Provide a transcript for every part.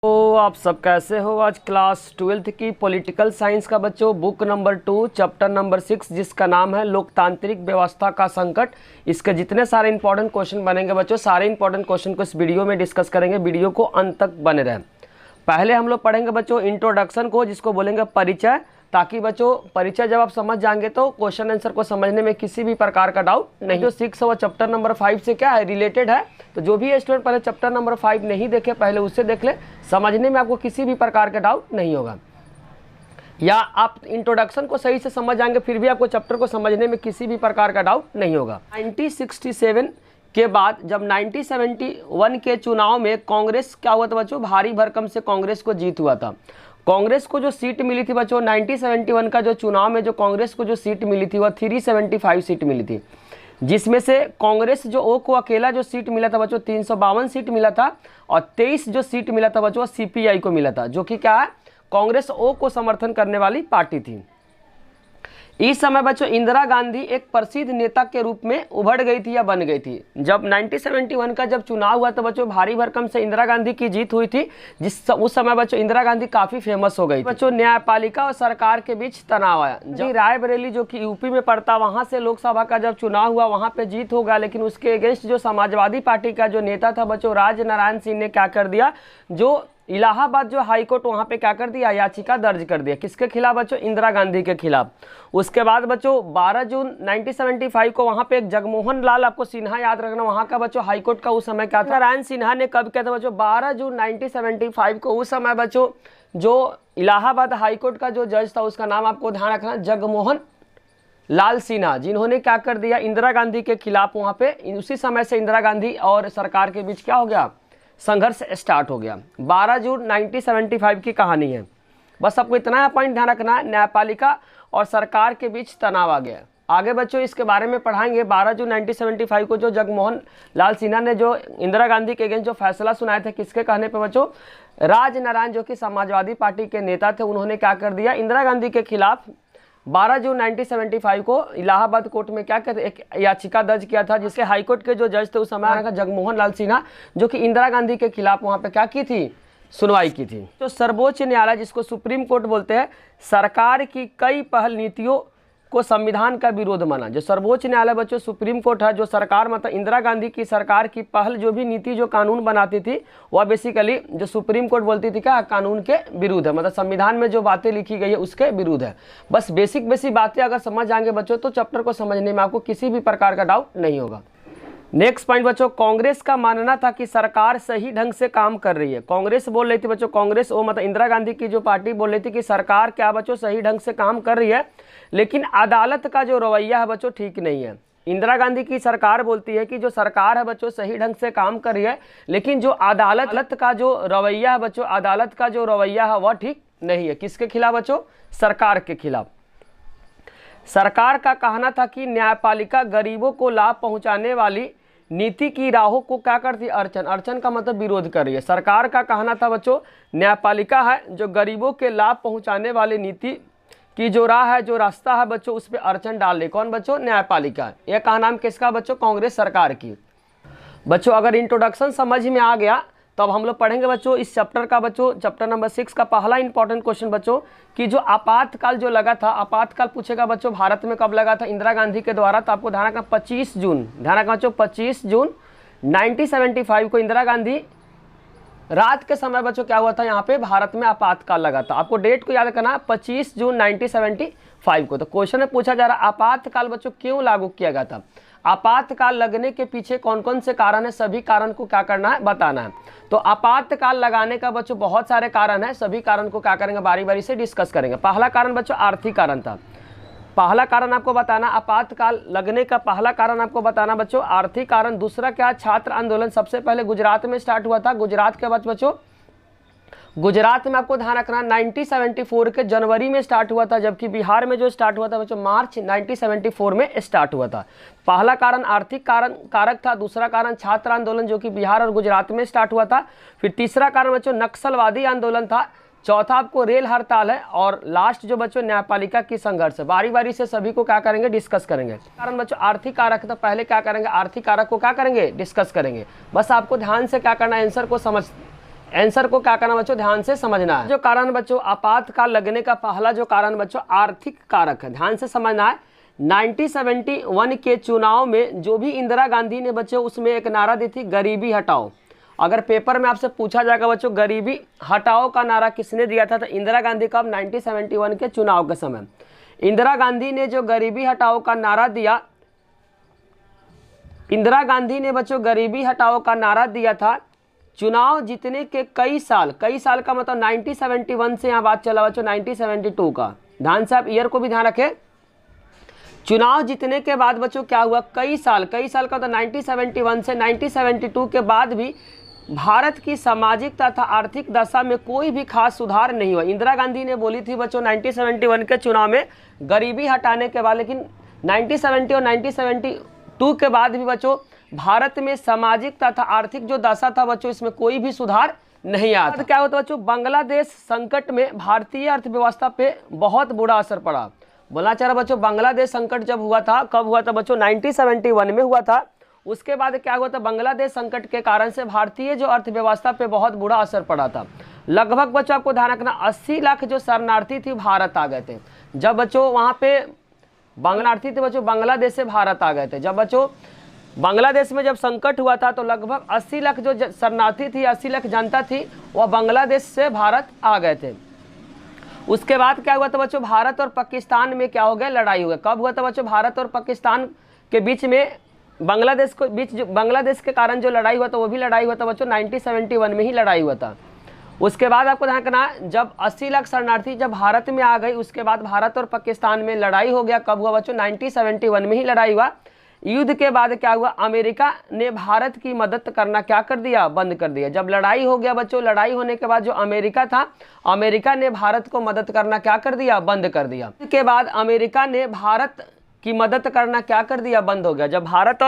तो आप सब कैसे हो। आज क्लास 12th की पॉलिटिकल साइंस का बच्चों बुक नंबर 2 चैप्टर नंबर 6 जिसका नाम है लोकतांत्रिक व्यवस्था का संकट। इसके जितने सारे इंपॉर्टेंट क्वेश्चन बनेंगे बच्चों, सारे इंपॉर्टेंट क्वेश्चन को इस वीडियो में डिस्कस करेंगे। वीडियो को अंत तक बने रहें। पहले हम लोग पढ़ेंगे बच्चों इंट्रोडक्शन को, जिसको बोलेंगे परिचय, ताकि बच्चों परिचय जब आप समझ जाएंगे तो क्वेश्चन आंसर को समझने में किसी भी प्रकार का डाउट नहीं। जो 6 और चैप्टर नंबर 5 से क्या है, रिलेटेड है। तो जो भी स्टूडेंट पहले चैप्टर नंबर 5 नहीं देखे, पहले उससे देख ले, समझने में आपको किसी भी प्रकार का डाउट नहीं होगा। या आप इंट्रोडक्शन को सही से समझ जाएंगे फिर भी आपको चैप्टर को समझने में किसी भी प्रकार का डाउट नहीं होगा। 1967 के बाद जब 1971 के चुनाव में कांग्रेस क्या हुआ था बच्चों, भारी भरकम से कांग्रेस को जीत हुआ था। कांग्रेस को जो सीट मिली थी बच्चों 1971 का जो चुनाव में जो कांग्रेस को जो सीट मिली थी वह 375 सीट मिली थी, जिसमें से कांग्रेस जो ओ को अकेला जो सीट मिला था बच्चों 352 सीट मिला था, और 23 जो सीट मिला था बच्चों सीपीआई को मिला था, जो कि क्या है, कांग्रेस ओ को समर्थन करने वाली पार्टी थी। इस समय बच्चों इंदिरा गांधी एक प्रसिद्ध नेता के रूप में उभर गई थी या बन गई थी। जब 1971 का जब चुनाव हुआ तो बच्चों भारी भरकम से इंदिरा गांधी की जीत हुई थी, उस समय बच्चों इंदिरा गांधी काफी फेमस हो गई थी। बच्चों न्यायपालिका और सरकार के बीच तनाव आया। जब रायबरेली जो कि यूपी में पड़ता, वहां से लोकसभा का जब चुनाव हुआ वहां पे जीत हो गया, लेकिन उसके अगेंस्ट जो समाजवादी पार्टी का जो नेता था बच्चों राज नारायण सिंह ने क्या कर दिया, जो इलाहाबाद जो हाई कोर्ट वहां पे क्या कर दिया, याचिका दर्ज कर दिया। किसके खिलाफ बच्चों, इंदिरा गांधी के खिलाफ। उसके बाद बच्चों 12 जून 1975 को वहां पे एक जगमोहन लाल, आपको सिन्हा याद रखना, वहां का बच्चों हाई कोर्ट का उस समय क्या था, नारायण सिन्हा ने कब किया था बच्चों, 12 जून 1975 को। उस समय बच्चों जो इलाहाबाद हाई कोर्ट का जो जज था उसका नाम आपको ध्यान रखना, जगमोहन लाल सिन्हा, जिन्होंने क्या कर दिया, इंदिरा गांधी के खिलाफ वहां पे उसी समय से इंदिरा गांधी और सरकार के बीच क्या हो गया, संघर्ष स्टार्ट हो गया। 12 जून 1975 की कहानी है। बस आपको इतना पॉइंट ध्यान रखना है, न्यायपालिका और सरकार के बीच तनाव आ गया। आगे बच्चों इसके बारे में पढ़ाएंगे। 12 जून 1975 को जो जगमोहन लाल सिन्हा ने जो इंदिरा गांधी के अगेंस्ट जो फैसला सुनाया था, किसके कहने पे बच्चों, राज नारायण जो कि समाजवादी पार्टी के नेता थे, उन्होंने क्या कर दिया, इंदिरा गांधी के खिलाफ 12 जून 1975 को इलाहाबाद कोर्ट में क्या कहते एक याचिका दर्ज किया था, जिसके हाईकोर्ट के जो जज थे उस समय जगमोहन लाल सिन्हा, जो कि इंदिरा गांधी के खिलाफ वहां पे क्या की थी, सुनवाई की थी। तो सर्वोच्च न्यायालय, जिसको सुप्रीम कोर्ट बोलते हैं, सरकार की कई पहल नीतियों को संविधान का विरोध माना। जो सर्वोच्च न्यायालय बच्चों सुप्रीम कोर्ट है, जो सरकार मतलब इंदिरा गांधी की सरकार की पहल जो भी नीति जो कानून बनाती थी वह बेसिकली जो सुप्रीम कोर्ट बोलती थी क्या, कानून के विरुद्ध है, मतलब संविधान में जो बातें लिखी गई है उसके विरुद्ध है। बस बेसिक बातें अगर समझ जाएंगे बच्चों तो चैप्टर को समझने में आपको किसी भी प्रकार का डाउट नहीं होगा। नेक्स्ट पॉइंट बच्चों, कांग्रेस का मानना था कि सरकार सही ढंग से काम कर रही है। कांग्रेस बोल रही थी बच्चों, कांग्रेस वो मतलब इंदिरा गांधी की जो पार्टी बोल रही थी कि सरकार क्या बच्चों सही ढंग से काम कर रही है, लेकिन अदालत का जो रवैया है बच्चों ठीक नहीं है। इंदिरा गांधी की सरकार बोलती है कि जो सरकार है बच्चों सही ढंग से काम कर रही है, लेकिन जो अदालत का जो रवैया है बच्चों, अदालत का जो रवैया है वह ठीक नहीं है। किसके खिलाफ बच्चों, सरकार के खिलाफ। सरकार का कहना था कि न्यायपालिका गरीबों को लाभ पहुंचाने वाली नीति की राहों को क्या करती है, अड़चन का मतलब विरोध कर रही है। सरकार का कहना था बच्चों न्यायपालिका है जो गरीबों के लाभ पहुंचाने वाली नीति की जो राह है, जो रास्ता है बच्चों, उस पर अड़चन डाल रही। कौन बच्चों, न्यायपालिका। यह कहा नाम किसका बच्चों, कांग्रेस सरकार की। बच्चों अगर इंट्रोडक्शन समझ में आ गया तो अब हम लोग पढ़ेंगे बच्चों इस चैप्टर का बच्चों चैप्टर नंबर 6 का पहला इंपॉर्टेंट क्वेश्चन बच्चों कि जो आपातकाल जो लगा था, आपातकाल पूछेगा बच्चों भारत में कब लगा था, इंदिरा गांधी के द्वारा। तो आपको ध्यान रखना 25 जून, ध्यान रखना बच्चों 25 जून 1975 को इंदिरा गांधी रात के समय बच्चों क्या हुआ था, यहाँ पे भारत में आपातकाल लगा था। आपको डेट को याद करना 25 जून 1975 को। तो क्वेश्चन में पूछा जा रहा है आपातकाल बच्चों क्यों लागू किया गया था, आपातकाल लगने के पीछे कौन कौन से कारण है, सभी कारण को क्या करना है, बताना है। तो आपातकाल लगाने का बच्चों बहुत सारे कारण है, सभी कारण को क्या करेंगे, बारी बारी से डिस्कस करेंगे। पहला कारण बच्चों आर्थिक कारण था। पहला कारण आपको बताना, आपातकाल लगने का पहला कारण आपको बताना बच्चों आर्थिक कारण। दूसरा क्या, छात्र आंदोलन सबसे पहले गुजरात में स्टार्ट हुआ था। गुजरात के बाद बच्चों गुजरात में आपको ध्यान रखना 1974 के जनवरी में स्टार्ट हुआ था, जबकि बिहार में जो स्टार्ट हुआ था बच्चों मार्च 1974 में स्टार्ट हुआ था। पहला कारण आर्थिक कारक था। दूसरा कारण छात्र आंदोलन जो कि बिहार और गुजरात में स्टार्ट हुआ था। फिर तीसरा कारण बच्चों नक्सलवादी आंदोलन था। चौथा आपको रेल हड़ताल है, और लास्ट जो बच्चों न्यायपालिका की संघर्ष है। बारी बारी से सभी को क्या करेंगे, डिस्कस करेंगे। कारण बच्चों आर्थिक कारक, तो पहले क्या करेंगे, आर्थिक कारक को क्या करेंगे, डिस्कस करेंगे। बस आपको ध्यान से क्या करना है, आंसर को आंसर को क्या करना बच्चों, ध्यान से समझना है। जो कारण बच्चों आपातकाल लगने का पहला जो कारण बच्चों आर्थिक कारक है, ध्यान से समझना है। 1971 के चुनाव में जो भी इंदिरा गांधी ने बच्चों उसमें एक नारा दी थी, गरीबी हटाओ। अगर पेपर में आपसे पूछा जाएगा बच्चों गरीबी हटाओ का नारा किसने दिया था, तो इंदिरा गांधी का 1971 के चुनाव के समय इंदिरा गांधी ने जो गरीबी हटाओ का नारा दिया, इंदिरा गांधी ने बच्चों गरीबी हटाओ का नारा दिया था चुनाव जीतने के कई साल का मतलब 1971 से यहाँ बात चला बच्चों 1972 का, ध्यान से आप ईयर को भी ध्यान रखें। चुनाव जीतने के बाद बच्चों क्या हुआ, कई साल का तो 1971 से 1972 के बाद भी भारत की सामाजिक तथा आर्थिक दशा में कोई भी खास सुधार नहीं हुआ। इंदिरा गांधी ने बोली थी बच्चों 1971 के चुनाव में गरीबी हटाने के बाद, लेकिन 1970 और 1972 के बाद भी बच्चों भारत में सामाजिक तथा आर्थिक जो दशा था बच्चों इसमें कोई भी सुधार नहीं आया। तो क्या होता बच्चों, बांग्लादेश संकट में भारतीय अर्थव्यवस्था पे बहुत बुरा असर पड़ा। बोलना चाह रहा बच्चों बांग्लादेश संकट जब हुआ था, कब हुआ था बच्चों, 1971 में हुआ था। उसके बाद क्या हुआ था, बांग्लादेश संकट के कारण से भारतीय जो अर्थव्यवस्था पे बहुत बुरा असर पड़ा था। लगभग बच्चों आपको ध्यान रखना 80 लाख जो शरणार्थी थी भारत आ गए थे। जब बच्चों वहाँ पे बांग्लार्थी थे बच्चों बांग्लादेश से भारत आ गए थे। जब बच्चों बांग्लादेश में जब संकट हुआ था तो लगभग 80 लाख जो शरणार्थी थी, 80 लाख जनता थी, वह बांग्लादेश से भारत आ गए थे। उसके बाद क्या हुआ था बच्चों, भारत और पाकिस्तान में क्या हो गया, लड़ाई हो गई। कब हुआ था बच्चों, भारत और पाकिस्तान के बीच में बांग्लादेश के कारण जो लड़ाई हुआ था वो भी लड़ाई हुआ था बच्चों 1971 में ही लड़ाई हुआ था। उसके बाद आपको ध्यान रखना, जब 80 लाख शरणार्थी जब भारत में आ गई उसके बाद भारत और पाकिस्तान में लड़ाई हो गया। कब हुआ बच्चों, 1971 में ही लड़ाई हुआ। युद्ध के बाद क्या हुआ, अमेरिका ने भारत की मदद करना क्या कर दिया, बंद कर दिया। जब लड़ाई हो गया बच्चों, लड़ाई होने के बाद जो अमेरिका था, अमेरिका ने भारत को मदद करना क्या कर दिया, बंद कर दिया। इसके बाद अमेरिका ने भारत की मदद करना क्या कर दिया, बंद हो गया। जब भारत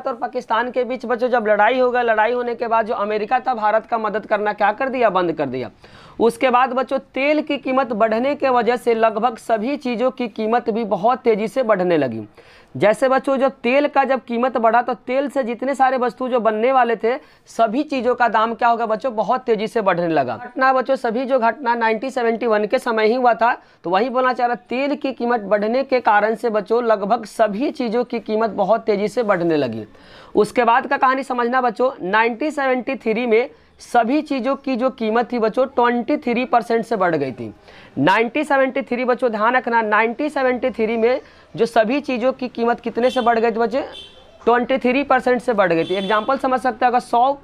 और पाकिस्तान के बीच बच्चों जब लड़ाई हो गया, लड़ाई होने के बाद जो अमेरिका था भारत का मदद करना क्या कर दिया, बंद कर दिया। उसके बाद बच्चों तेल की कीमत बढ़ने के वजह से लगभग सभी चीज़ों की कीमत भी बहुत तेज़ी से बढ़ने लगी। जैसे बच्चों जब तेल का जब कीमत बढ़ा तो तेल से जितने सारे वस्तु जो बनने वाले थे सभी चीज़ों का दाम क्या होगा बच्चों, बहुत तेज़ी से बढ़ने लगा। घटना बच्चों सभी जो घटना 1971 के समय ही हुआ था, तो वही बोलना चाह रहा, तेल की कीमत बढ़ने के कारण से बच्चों लगभग सभी चीज़ों की कीमत बहुत तेज़ी से बढ़ने लगी। उसके बाद का कहानी समझना बच्चों, 1973 में सभी चीज़ों की जो कीमत थी बच्चों 23% से बढ़ गई थी। 1973 बच्चों ध्यान रखना, 1973 में जो सभी चीज़ों की कीमत कितने से बढ़ गई थी बच्चे, 23% से बढ़ गई थी। एग्जाम्पल समझ सकते हैं, अगर 100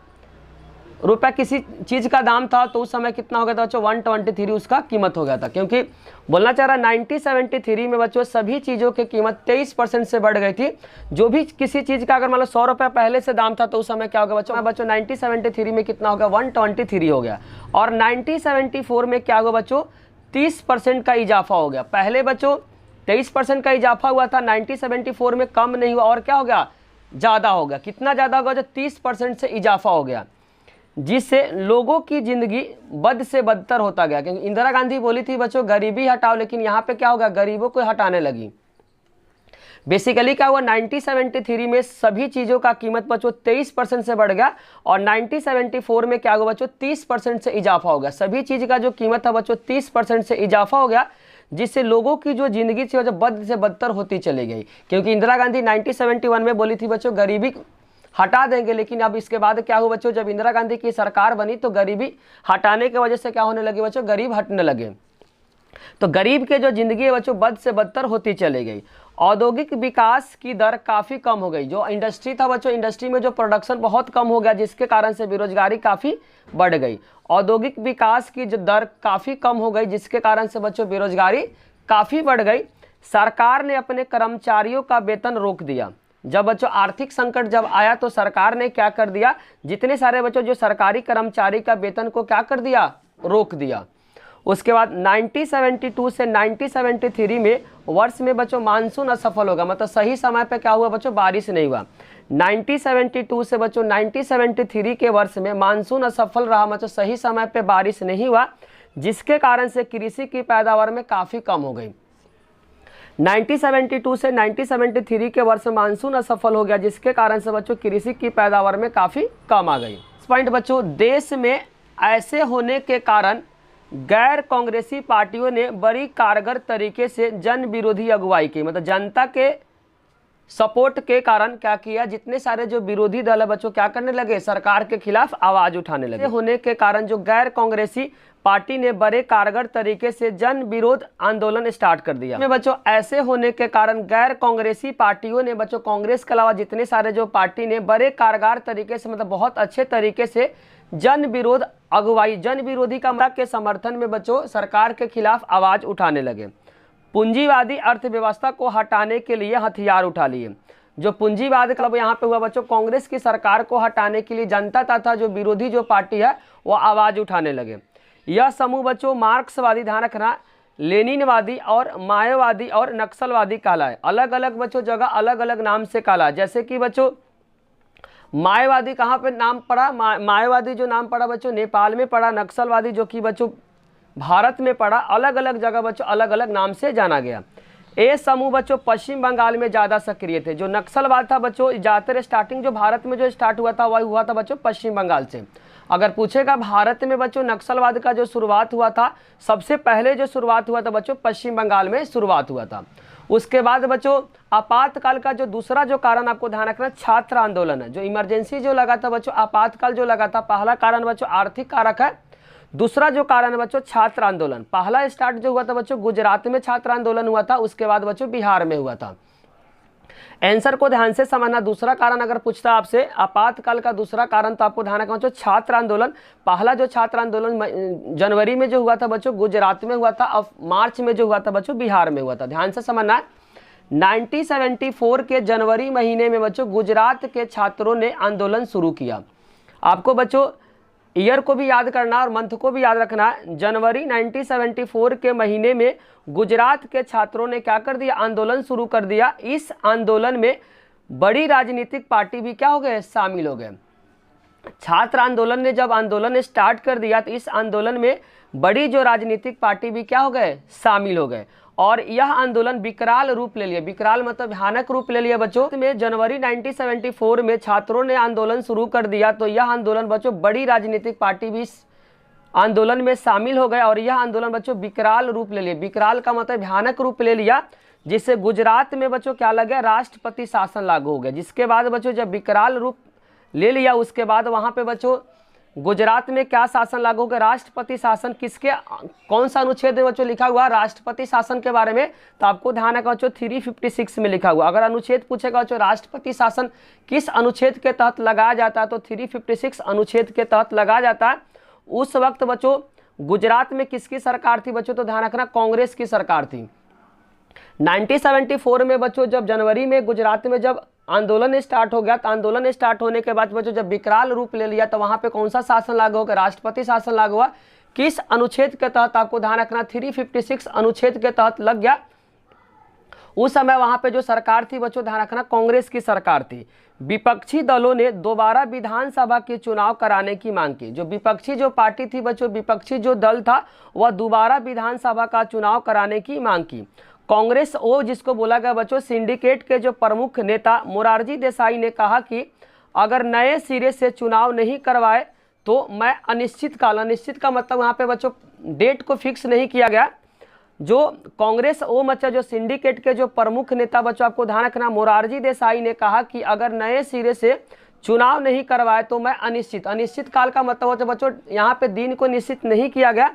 रुपये किसी चीज़ का दाम था तो उस समय कितना हो गया था बच्चों, 123 उसका कीमत हो गया था। क्योंकि बोलना चाह रहा 1973 में बच्चों सभी चीज़ों की कीमत 23% से बढ़ गई थी। जो भी किसी चीज़ का अगर मतलब 100 रुपये पहले से दाम था तो उस समय क्या हो गया बच्चों 1973 में कितना हो गया, 123 हो गया। और 1974 में क्या हुआ बच्चों, 30% का इजाफा हो गया। पहले बच्चों 23% का इजाफा हुआ था, 1974 में कम नहीं हुआ और क्या हो गया, ज़्यादा हो गया। कितना ज़्यादा होगा, जो 30% से इजाफा हो गया, जिससे लोगों की ज़िंदगी बद से बदतर होता गया। क्योंकि इंदिरा गांधी बोली थी बच्चों गरीबी हटाओ, लेकिन यहाँ पे क्या होगा, गरीबों को हटाने लगी। बेसिकली क्या हुआ, 1973 में सभी चीज़ों का कीमत बच्चों 23% से बढ़ गया और 1974 में क्या हुआ बच्चों, 30% से इजाफा हो गया। सभी चीज़ का जो कीमत था बच्चों 30% से इजाफा हो गया, जिससे लोगों की जो ज़िंदगी थी वो बद से बदतर होती चली गई। क्योंकि इंदिरा गांधी 1971 में बोली थी बच्चों गरीबी हटा देंगे, लेकिन अब इसके बाद क्या हुआ बच्चों, जब इंदिरा गांधी की सरकार बनी तो गरीबी हटाने की वजह से क्या होने लगे बच्चों, गरीब हटने लगे। तो गरीब के जो ज़िंदगी है बच्चों बद से बदतर होती चली गई। औद्योगिक विकास की दर काफ़ी कम हो गई। जो इंडस्ट्री था बच्चों, इंडस्ट्री में जो प्रोडक्शन बहुत कम हो गया, जिसके कारण से बेरोजगारी काफ़ी बढ़ गई। औद्योगिक विकास की जो दर काफ़ी कम हो गई, जिसके कारण से बच्चों बेरोजगारी काफ़ी बढ़ गई। सरकार ने अपने कर्मचारियों का वेतन रोक दिया। जब बच्चों आर्थिक संकट जब आया तो सरकार ने क्या कर दिया, जितने सारे बच्चों जो सरकारी कर्मचारी का वेतन को क्या कर दिया, रोक दिया। उसके बाद 1972 से 1973 में वर्ष में बच्चों मानसून असफल होगा, मतलब सही समय पे क्या हुआ बच्चों, बारिश नहीं हुआ। 1972 से बच्चों 1973 के वर्ष में मानसून असफल रहा, मतलब सही समय पे बारिश नहीं हुआ, जिसके कारण से कृषि की पैदावार में काफ़ी कम हो गई। 1972 से 1973 के वर्ष में मानसून असफल हो गया, जिसके कारण से बच्चों कृषि की पैदावार में काफ़ी कम आ गई। पॉइंट बच्चों, देश में ऐसे होने के कारण गैर कांग्रेसी पार्टियों ने बड़ी कारगर तरीके से जन विरोधी अगुवाई की, मतलब जनता के सपोर्ट के कारण क्या किया, जितने सारे जो विरोधी दल है बच्चों क्या करने लगे, सरकार के खिलाफ आवाज उठाने लगे। होने के कारण जो गैर कांग्रेसी पार्टी ने बड़े कारगर तरीके से जन विरोध आंदोलन स्टार्ट कर दिया। में बच्चों ऐसे होने के कारण गैर कांग्रेसी पार्टियों ने बच्चों, कांग्रेस के अलावा जितने सारे जो पार्टी ने बड़े कारगर तरीके से, मतलब बहुत अच्छे तरीके से जन विरोध अगुवाई, जन विरोधी का के समर्थन में बच्चों सरकार के खिलाफ आवाज उठाने लगे। पूंजीवादी अर्थव्यवस्था को हटाने के लिए हथियार उठा लिए। जो पूंजीवाद क्लब यहाँ पे हुआ बच्चों, कांग्रेस की सरकार को हटाने के लिए जनता तथा जो विरोधी जो पार्टी है वो आवाज उठाने लगे। यह समूह बच्चों मार्क्सवादी, ध्यान रखना, लेनिनवादी और मायावादी और नक्सलवादी कहलाए। अलग अलग बच्चों जगह अलग अलग नाम से कहला। जैसे कि बच्चों मायावादी कहाँ पे नाम पड़ा, मायावादी जो नाम पड़ा बच्चों नेपाल में पड़ा, नक्सलवादी जो कि बच्चों भारत में पड़ा। अलग अलग जगह बच्चों अलग अलग नाम से जाना गया। ये समूह बच्चों पश्चिम बंगाल में ज़्यादा सक्रिय थे। जो नक्सलवाद था बच्चों ज़्यादातर स्टार्टिंग जो भारत में जो स्टार्ट हुआ था वह हुआ था बच्चों पश्चिम बंगाल से। अगर पूछेगा भारत में बच्चों नक्सलवाद का जो शुरुआत हुआ था, सबसे पहले जो शुरुआत हुआ था बच्चों पश्चिम बंगाल में शुरुआत हुआ था। उसके बाद बच्चों आपातकाल का जो दूसरा जो कारण आपको ध्यान रखना, छात्र आंदोलन है। जो इमरजेंसी जो लगा था बच्चों, आपातकाल जो लगा था, पहला कारण बच्चों आर्थिक कारक है, दूसरा जो कारण है बच्चों छात्र आंदोलन। पहला स्टार्ट जो हुआ था बच्चों गुजरात में छात्र आंदोलन हुआ था, उसके बाद बच्चों बिहार में हुआ था। आंसर को ध्यान से समझना। दूसरा कारण अगर पूछता है आपसे आपातकाल का दूसरा कारण, तो आपको ध्यान रखना बच्चों छात्र आंदोलन। पहला जो छात्र आंदोलन जनवरी में जो हुआ था बच्चों गुजरात में हुआ था, और मार्च में जो हुआ था बच्चों बिहार में हुआ था। ध्यान से समझना। 1974 के जनवरी महीने में बच्चों गुजरात के छात्रों ने आंदोलन शुरू किया। आपको बच्चों ईयर को भी याद करना और मंथ को भी याद रखना। जनवरी 1974 के महीने में गुजरात के छात्रों ने क्या कर दिया, आंदोलन शुरू कर दिया। इस आंदोलन में बड़ी राजनीतिक पार्टी भी क्या हो गए, शामिल हो गए। छात्र आंदोलन ने जब आंदोलन स्टार्ट कर दिया तो इस आंदोलन में बड़ी जो राजनीतिक पार्टी भी क्या हो गए, शामिल हो गए। और यह आंदोलन विकराल रूप ले लिया। विकराल मतलब भयानक रूप ले लिया बच्चों। में जनवरी 1974 में छात्रों ने आंदोलन शुरू कर दिया, तो यह आंदोलन बच्चों बड़ी राजनीतिक पार्टी भी आंदोलन में शामिल हो गए और यह आंदोलन बच्चों विकराल रूप ले लिया। विकराल का मतलब भयानक रूप ले लिया, जिससे गुजरात में बच्चों क्या लग गया, राष्ट्रपति शासन लागू हो गया। जिसके बाद बच्चों जब विकराल रूप ले लिया, उसके बाद वहाँ पे बच्चों गुजरात में क्या शासन लागू हो गया, राष्ट्रपति शासन। किसके, कौन सा अनुच्छेद में बच्चों लिखा हुआ राष्ट्रपति शासन के बारे में, तो आपको ध्यान रखना बच्चों 356 में लिखा हुआ। अगर अनुच्छेद पूछेगा बच्चों राष्ट्रपति शासन किस अनुच्छेद के तहत लगाया जाता है, तो 356 अनुच्छेद के तहत लगाया जाता है। उस वक्त बच्चों गुजरात में किसकी सरकार थी बच्चों, तो ध्यान रखना कांग्रेस की सरकार थी। 1974 में बच्चों जब जनवरी में गुजरात में जब आंदोलन स्टार्ट हो गया, तो आंदोलन स्टार्ट होने के बाद बच्चों जब विकराल रूप ले लिया, तो वहां पे कौन सा शासन लागू हो गया, राष्ट्रपति शासन लागू हुआ। किस अनुच्छेद के तहत, आपको ध्यान रखना 356 अनुच्छेद के तहत लग गया। उस समय वहां पे जो सरकार थी बच्चों ध्यान रखना कांग्रेस की सरकार थी। विपक्षी दलों ने दोबारा विधानसभा के चुनाव कराने की मांग की। जो विपक्षी जो पार्टी थी बच्चों, विपक्षी जो दल था, वह दोबारा विधानसभा का चुनाव कराने की मांग की। कांग्रेस ओ जिसको बोला गया बच्चों सिंडिकेट के जो प्रमुख नेता मोरारजी देसाई ने कहा कि अगर नए सिरे से चुनाव नहीं करवाए तो मैं अनिश्चित काल, अनिश्चित का मतलब यहाँ पे बच्चों डेट को फिक्स नहीं किया गया। जो कांग्रेस ओ बच्चा जो सिंडिकेट के जो प्रमुख नेता बच्चों, आपको ध्यान रखना मोरारजी देसाई ने कहा कि अगर नए सिरे से चुनाव नहीं करवाए तो मैं अनिश्चित, अनिश्चित काल का मतलब होता है बच्चों यहाँ पे दिन को निश्चित नहीं किया गया,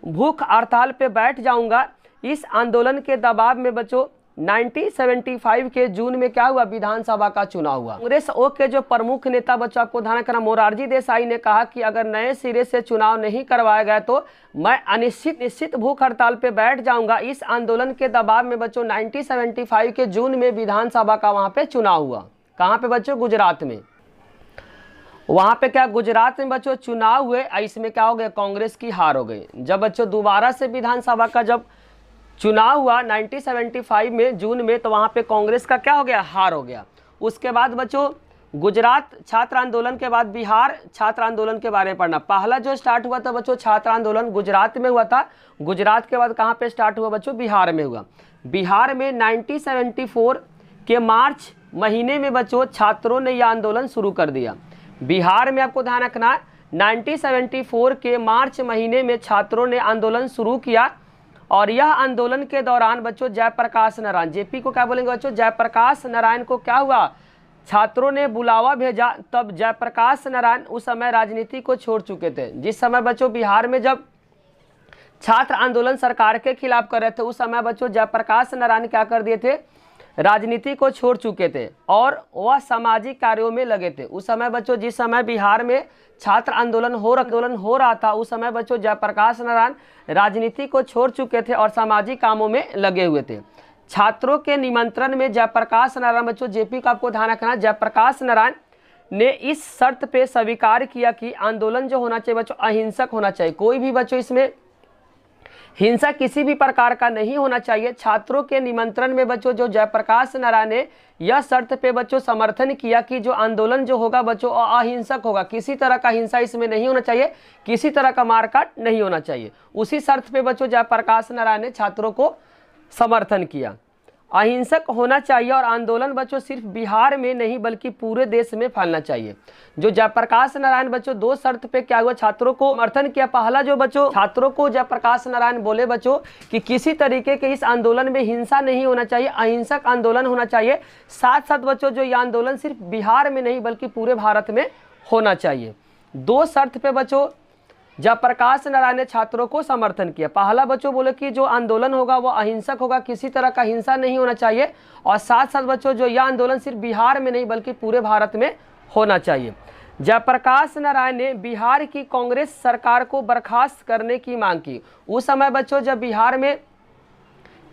भूख हड़ताल पे बैठ जाऊंगा। इस आंदोलन के दबाव में बच्चों 1975 के जून में क्या हुआ, विधानसभा का चुनाव हुआ। कांग्रेस ओ के जो प्रमुख नेता बच्चों, आपको ध्यान रखना मोरारजी देसाई ने कहा कि अगर नए सिरे से चुनाव नहीं करवाया गया तो मैं निश्चित भूख हड़ताल पे बैठ जाऊंगा। इस आंदोलन के दबाव में बच्चों 1975 के जून में विधानसभा का वहां पे चुनाव हुआ। कहाँ पे बच्चों, गुजरात में। वहां पे क्या गुजरात में बच्चों चुनाव हुए, इसमें क्या हो गया, कांग्रेस की हार हो गई। जब बच्चों दोबारा से विधानसभा का जब चुनाव हुआ 1975 में जून में, तो वहाँ पे कांग्रेस का क्या हो गया, हार हो गया। उसके बाद बच्चों गुजरात छात्र आंदोलन के बाद बिहार छात्र आंदोलन के बारे में पढ़ना। पहला जो स्टार्ट हुआ था बच्चों छात्र आंदोलन गुजरात में हुआ था। गुजरात के बाद कहाँ पे स्टार्ट हुआ बच्चों, बिहार में हुआ। बिहार में 1974 के मार्च महीने में बच्चों छात्रों ने यह आंदोलन शुरू कर दिया। बिहार में आपको ध्यान रखना है 1974 के मार्च महीने में छात्रों ने आंदोलन शुरू किया और यह आंदोलन के दौरान बच्चों जयप्रकाश नारायण, जेपी को क्या बोलेंगे बच्चों, जयप्रकाश नारायण को क्या हुआ, छात्रों ने बुलावा भेजा। तब जयप्रकाश नारायण उस समय राजनीति को छोड़ चुके थे। जिस समय बच्चों बिहार में जब छात्र आंदोलन सरकार के खिलाफ कर रहे थे उस समय बच्चों जयप्रकाश नारायण क्या कर दिए थे, राजनीति को छोड़ चुके थे और वह सामाजिक कार्यों में लगे थे। उस समय बच्चों जिस समय बिहार में छात्र आंदोलन हो रहा था उस समय बच्चों जयप्रकाश नारायण राजनीति को छोड़ चुके थे और सामाजिक कामों में लगे हुए थे। छात्रों के निमंत्रण में जयप्रकाश नारायण बच्चों, जेपी का आपको ध्यान रखना, जयप्रकाश नारायण ने इस शर्त पे स्वीकार किया कि आंदोलन जो होना चाहिए बच्चों अहिंसक होना चाहिए, कोई भी बच्चों इसमें हिंसा किसी भी प्रकार का नहीं होना चाहिए। छात्रों के निमंत्रण में बच्चों जो जयप्रकाश नारायण ने यह शर्त पे बच्चों समर्थन किया कि जो आंदोलन जो होगा बच्चों अहिंसक होगा, किसी तरह का हिंसा इसमें नहीं होना चाहिए, किसी तरह का मारकाट नहीं होना चाहिए। उसी शर्त पे बच्चों जयप्रकाश नारायण ने छात्रों को समर्थन किया। अहिंसक होना चाहिए और आंदोलन बच्चों सिर्फ बिहार में नहीं बल्कि पूरे देश में फैलना चाहिए। जो जयप्रकाश नारायण बच्चों दो शर्त पे क्या हुआ, छात्रों को समर्थन किया। पहला जो बच्चों छात्रों को जयप्रकाश नारायण बोले बच्चों कि किसी तरीके के इस आंदोलन में हिंसा नहीं होना चाहिए, अहिंसक आंदोलन होना चाहिए। साथ साथ बच्चों जो ये आंदोलन सिर्फ बिहार में नहीं बल्कि पूरे भारत में होना चाहिए। दो शर्त पे बच्चों जयप्रकाश नारायण ने छात्रों को समर्थन किया। पहला बच्चों बोले कि जो आंदोलन होगा वो अहिंसक होगा, किसी तरह का हिंसा नहीं होना चाहिए और साथ साथ बच्चों जो यह आंदोलन सिर्फ बिहार में नहीं बल्कि पूरे भारत में होना चाहिए। जयप्रकाश नारायण ने बिहार की कांग्रेस सरकार को बर्खास्त करने की मांग की। उस समय बच्चों जब बिहार में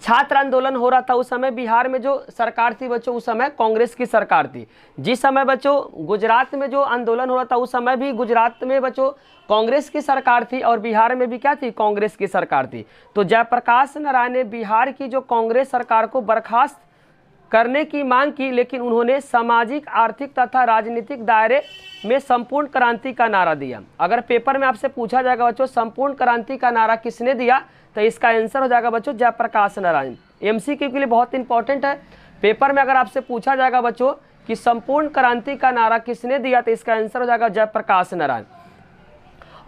छात्र आंदोलन हो रहा था उस समय बिहार में जो सरकार थी बच्चों उस समय कांग्रेस की सरकार थी। जिस समय बच्चों गुजरात में जो आंदोलन हो रहा था उस समय भी गुजरात में बच्चों कांग्रेस की सरकार थी और बिहार में भी क्या थी, कांग्रेस की सरकार थी। तो जयप्रकाश नारायण ने बिहार की जो कांग्रेस सरकार को बर्खास्त करने की मांग की, लेकिन उन्होंने सामाजिक, आर्थिक तथा राजनीतिक दायरे में संपूर्ण क्रांति का नारा दिया। अगर पेपर में आपसे पूछा जाएगा बच्चों संपूर्ण क्रांति का नारा किसने दिया तो इसका आंसर हो जाएगा बच्चों जयप्रकाश नारायण। एमसीक्यू के लिए बहुत इंपॉर्टेंट है। पेपर में अगर आपसे पूछा जाएगा बच्चों कि संपूर्ण क्रांति का नारा किसने दिया तो इसका आंसर हो जाएगा जयप्रकाश नारायण।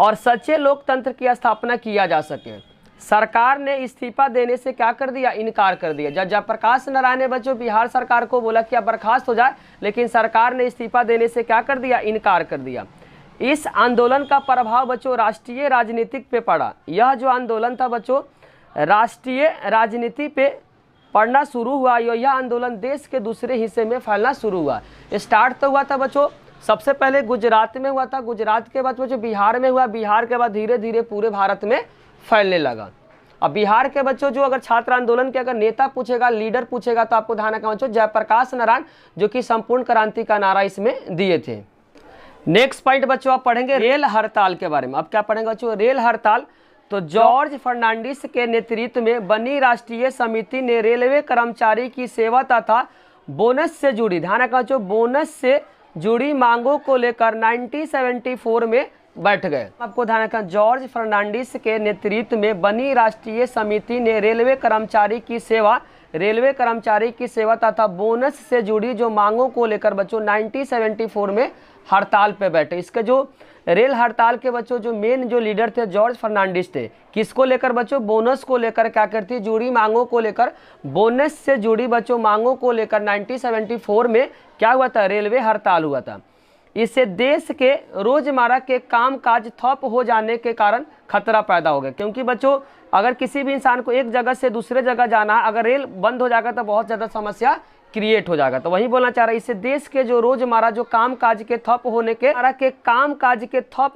और सच्चे लोकतंत्र की स्थापना किया जा सके, सरकार ने इस्तीफा देने से क्या कर दिया, इनकार कर दिया। जब जयप्रकाश नारायण ने बच्चों बिहार सरकार को बोला कि आप बर्खास्त हो जाए, लेकिन सरकार ने इस्तीफा देने से क्या कर दिया, इनकार कर दिया। इस आंदोलन का प्रभाव बच्चों राष्ट्रीय राजनीतिक पे पड़ा। यह जो आंदोलन था बच्चों राष्ट्रीय राजनीति पे पढ़ना शुरू हुआ। यह आंदोलन देश के दूसरे हिस्से में फैलना शुरू हुआ। स्टार्ट तो हुआ था बच्चों सबसे पहले गुजरात में हुआ था, गुजरात के बाद बच्चों बिहार में हुआ, बिहार के बाद धीरे धीरे पूरे भारत में फैलने लगा। अब बिहार के बच्चों जो अगर छात्र आंदोलन के अगर नेता पूछेगा, लीडर पूछेगा तो आपको ध्यान रखना बच्चों जयप्रकाश नारायण जो कि संपूर्ण क्रांति का नारा इसमें दिए थे। नेक्स्ट पॉइंट बच्चों आप पढ़ेंगे रेल हड़ताल के बारे में। अब क्या पढ़ेंगे बच्चों, रेल हड़ताल। तो जॉर्ज फर्नांडिस के नेतृत्व में बनी राष्ट्रीय समिति ने रेलवे कर्मचारी की सेवा तथा बोनस से जुड़ी, ध्यान रखना बच्चों, बोनस से जुड़ी मांगों को लेकर 1974 में बैठ गए। आपको ध्यान रखना, जॉर्ज फर्नांडिस के नेतृत्व में बनी राष्ट्रीय समिति ने रेलवे कर्मचारी की सेवा तथा बोनस से जुड़ी जो मांगों को लेकर बच्चों 1974 में हड़ताल पे बैठे। इसके जो रेल हड़ताल के बच्चों जो मेन जो लीडर थे जॉर्ज फर्नांडिस थे। किसको लेकर बच्चों, बोनस को लेकर क्या करती, जुड़ी मांगों को लेकर, बोनस से जुड़ी बच्चों मांगों को लेकर 1974 में क्या हुआ था, रेलवे हड़ताल हुआ था। इससे देश के रोजमर्रा के कामकाज ठप हो जाने के कारण खतरा पैदा हो गया। क्योंकि बच्चों अगर किसी भी इंसान को एक जगह से दूसरे जगह जाना है, अगर रेल बंद हो जाएगा तो बहुत ज़्यादा समस्या क्रिएट हो जाएगा। तो वही बोलना चाह रहा है, इससे देश के जो रोजमर्रा जो कामकाज के ठप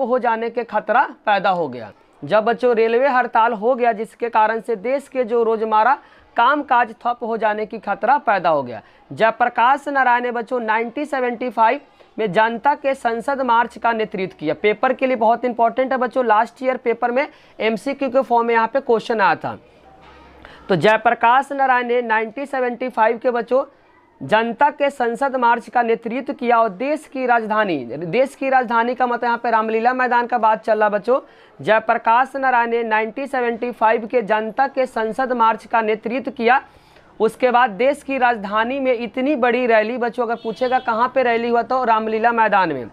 हो जाने के खतरा पैदा हो गया। जब बच्चों रेलवे हड़ताल हो गया जिसके कारण से देश के जो रोजमर्रा कामकाज ठप हो जाने की खतरा पैदा हो गया। जयप्रकाश नारायण ने बच्चों 1975 में जनता के संसद मार्च का नेतृत्व किया। पेपर के लिए बहुत इंपॉर्टेंट है बच्चों, लास्ट ईयर पेपर में एमसीक्यू के फॉर्म में यहाँ पे क्वेश्चन आया था। तो जयप्रकाश नारायण ने 1975 के बच्चों जनता के संसद मार्च का नेतृत्व किया और देश की राजधानी का मतलब यहाँ पे रामलीला मैदान का बात चल रहा बच्चों। जयप्रकाश नारायण ने 1975 के जनता के संसद मार्च का नेतृत्व किया। उसके बाद देश की राजधानी में इतनी बड़ी रैली बच्चों, अगर पूछेगा कहाँ पे रैली हुआ तो रामलीला मैदान में।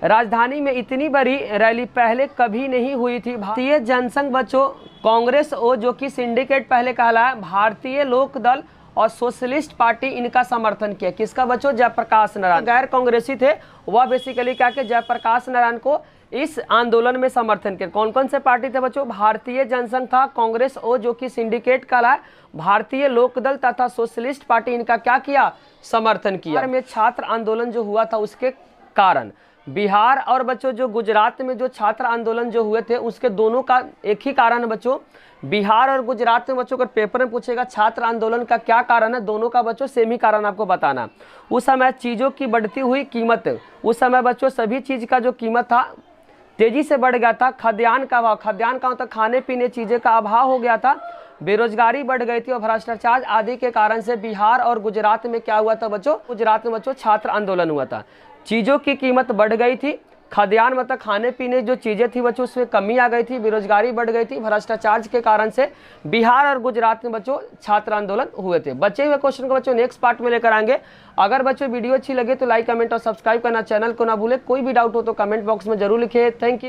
राजधानी में इतनी बड़ी रैली पहले कभी नहीं हुई थी। भारतीय जनसंघ बच्चों कांग्रेस ओ जो कि सिंडिकेट पहले कहलाया, भारतीय लोक दल और सोशलिस्ट पार्टी इनका समर्थन किया। किसका बच्चों? जयप्रकाश नारायण। गैर कांग्रेसी थे वह बेसिकली क्या कि जयप्रकाश नारायण को इस आंदोलन में समर्थन किया। कौन कौन से पार्टी थे बच्चों? भारतीय जनसंघ था, कांग्रेस ओ जो कि सिंडिकेट कहलाया, भारतीय लोकदल तथा सोशलिस्ट पार्टी इनका क्या किया? समर्थन किया। में छात्र आंदोलन जो हुआ था उसके कारण बिहार और बच्चों जो गुजरात में जो छात्र आंदोलन जो हुए थे उसके दोनों का एक ही कारण है बच्चों। बिहार और गुजरात में बच्चों अगर पेपर में पूछेगा छात्र आंदोलन का क्या कारण है, दोनों का बच्चों सेम ही कारण आपको बताना। उस समय चीज़ों की बढ़ती हुई कीमत, उस समय बच्चों सभी चीज़ का जो कीमत था तेजी से बढ़ गया था। खाद्यान्न का अभाव, खाद्यान्न का मतलब खाने पीने चीज़ें का अभाव हो गया था, बेरोजगारी बढ़ गई थी और भ्रष्टाचार आदि के कारण से बिहार और गुजरात में क्या हुआ था बच्चों? गुजरात में बच्चों छात्र आंदोलन हुआ था। चीज़ों की कीमत बढ़ गई थी, खाद्यान्न मतलब खाने पीने जो चीज़ें थी बच्चों उसमें कमी आ गई थी, बेरोजगारी बढ़ गई थी, भ्रष्टाचार के कारण से बिहार और गुजरात में बच्चों छात्र आंदोलन हुए थे। बचे हुए क्वेश्चन को बच्चों नेक्स्ट पार्ट में लेकर आएंगे। अगर बच्चों वीडियो अच्छी लगे तो लाइक कमेंट और सब्सक्राइब करना, चैनल को ना भूले। कोई भी डाउट हो तो कमेंट बॉक्स में जरूर लिखिए। Thank you.